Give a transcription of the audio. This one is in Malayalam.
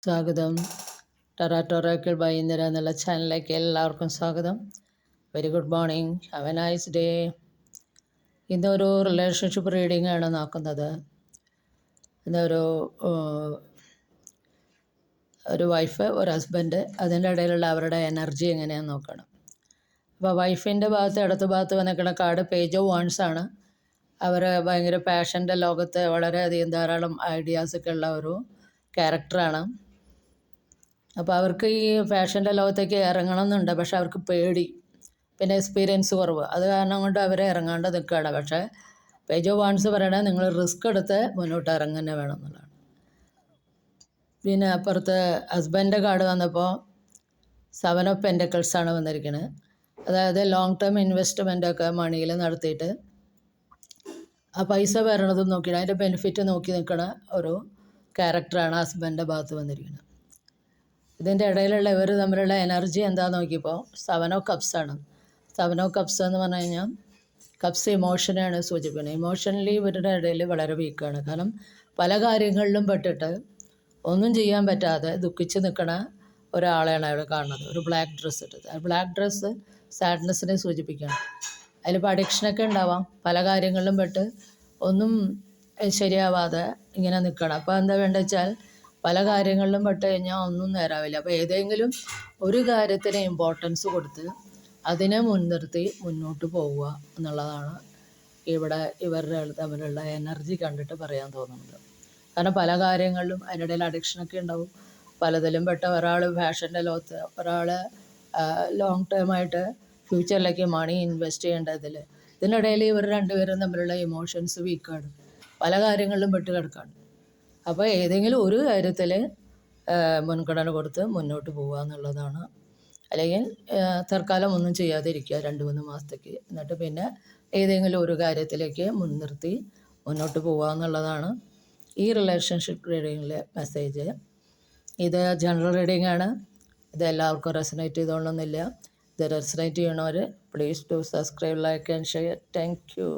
സ്വാഗതം. ടൊറാക്കൽ ബൈ ഇന്ദിര എന്നുള്ള ചാനലിലേക്ക് എല്ലാവർക്കും സ്വാഗതം. Very good morning, have A nice day. ഇന്നൊരു റിലേഷൻഷിപ്പ് റീഡിംഗ് ആണ് നോക്കുന്നത്. ഇന്നൊരു വൈഫ്, ഒരു ഹസ്ബൻഡ്, അതിൻ്റെ ഇടയിലുള്ള അവരുടെ എനർജി എങ്ങനെയാണെന്ന് നോക്കണം. അപ്പോൾ വൈഫിൻ്റെ ഭാഗത്ത്, ഇടത്ത് ഭാഗത്ത് വന്നിരിക്കുന്ന കാർഡ് പേജ് ഓഫ് വാൺസ് ആണ്. അവർ ഭയങ്കര പാഷൻ്റെ ലോകത്ത് വളരെയധികം ധാരാളം ഐഡിയാസൊക്കെ ഉള്ള ഒരു ക്യാരക്ടറാണ്. അപ്പോൾ അവർക്ക് ഈ ഫാഷൻ്റെ ലോകത്തേക്ക് ഇറങ്ങണം എന്നുണ്ട്, പക്ഷെ അവർക്ക് പേടി, പിന്നെ എക്സ്പീരിയൻസ് കുറവ്. അത് കാരണം കൊണ്ട് അവർ ഇറങ്ങാണ്ട് നിൽക്കുകയാണ്. പക്ഷേ പേജ് ഓഫ് വാൺസ് പറയണത് നിങ്ങൾ റിസ്ക് എടുത്ത് മുന്നോട്ട് ഇറങ്ങുന്നത് വേണം എന്നുള്ളതാണ്. പിന്നെ അപ്പുറത്ത് ഹസ്ബൻഡിൻ്റെ കാർഡ് വന്നപ്പോൾ 7 ഓഫ് പെൻറ്റക്കിൾസ് ആണ് വന്നിരിക്കുന്നത്. അതായത് ലോങ് ടേം ഇൻവെസ്റ്റ്മെൻറ്റൊക്കെ മണിയിൽ നടത്തിയിട്ട് ആ പൈസ വരണതും നോക്കിയിട്ട് അതിൻ്റെ ബെനിഫിറ്റ് നോക്കി നിൽക്കുന്ന ഒരു ക്യാരക്ടറാണ് ഹസ്ബൻഡിൻ്റെ ഭാഗത്ത് വന്നിരിക്കുന്നത്. ഇതിൻ്റെ ഇടയിലുള്ള ഇവർ തമ്മിലുള്ള എനർജി എന്താണെന്ന് നോക്കിയപ്പോൾ 7 ഓഫ് കപ്സ് ആണ്. 7 ഓഫ് കപ്സ് എന്ന് പറഞ്ഞു കഴിഞ്ഞാൽ കപ്സ് ഇമോഷനെയാണ് സൂചിപ്പിക്കുന്നത്. ഇമോഷണലി ഇവരുടെ ഇടയിൽ വളരെ വീക്കാണ്. കാരണം പല കാര്യങ്ങളിലും പെട്ടിട്ട് ഒന്നും ചെയ്യാൻ പറ്റാതെ ദുഃഖിച്ച് നിൽക്കുന്ന ഒരാളെയാണ് അവിടെ കാണുന്നത്. ഒരു ബ്ലാക്ക് ഡ്രസ്സ് ഇട്ടത്. ആ ബ്ലാക്ക് ഡ്രസ്സ് സാഡ്നെസ്സിനെ സൂചിപ്പിക്കുകയാണ്. അതിലിപ്പോൾ അഡിക്ഷനൊക്കെ ഉണ്ടാവാം. പല കാര്യങ്ങളിലും പെട്ട് ഒന്നും ശരിയാവാതെ ഇങ്ങനെ നിൽക്കണം. അപ്പോൾ എന്താ വേണ്ടത് വെച്ചാൽ പല കാര്യങ്ങളിലും പെട്ട് കഴിഞ്ഞാൽ ഒന്നും നേരാവില്ല. അപ്പോൾ ഏതെങ്കിലും ഒരു കാര്യത്തിന് ഇമ്പോർട്ടൻസ് കൊടുത്ത് അതിനെ മുൻനിർത്തി മുന്നോട്ട് പോവുക എന്നുള്ളതാണ് ഇവിടെ ഇവരുടെ തമ്മിലുള്ള എനർജി കണ്ടിട്ട് പറയാൻ തോന്നുന്നത്. കാരണം പല കാര്യങ്ങളിലും അതിനിടയിൽ അഡിക്ഷനൊക്കെ ഉണ്ടാവും. പലതിലും പെട്ട ഒരാൾ ഫാഷൻ്റെ ലോകത്ത്, ഒരാൾ ലോങ് ടേമായിട്ട് ഫ്യൂച്ചറിലേക്ക് മണി ഇൻവെസ്റ്റ് ചെയ്യേണ്ടതിൽ, ഇതിനിടയിൽ ഇവർ രണ്ടുപേരും തമ്മിലുള്ള ഇമോഷൻസ് വീക്കാണ്. പല കാര്യങ്ങളിലും പെട്ട് കിടക്കാണ്. അപ്പോൾ ഏതെങ്കിലും ഒരു കാര്യത്തിൽ മുൻഗണന കൊടുത്ത് മുന്നോട്ട് പോവുക എന്നുള്ളതാണ്. അല്ലെങ്കിൽ തൽക്കാലം ഒന്നും ചെയ്യാതിരിക്കുക 2-3 മാസത്തേക്ക്, എന്നിട്ട് പിന്നെ ഏതെങ്കിലും ഒരു കാര്യത്തിലേക്ക് മുൻനിർത്തി മുന്നോട്ട് പോവുക എന്നുള്ളതാണ് ഈ റിലേഷൻഷിപ്പ് റീഡിങ്ങിലെ മെസ്സേജ്. ഇത് ജനറൽ റീഡിംഗ് ആണ്. ഇത് എല്ലാവർക്കും റെസനേറ്റ് ചെയ്തോളണമെന്നില്ല. ഇത് റെസനേറ്റ് ചെയ്യണവർ please to subscribe, like and share. Thank U.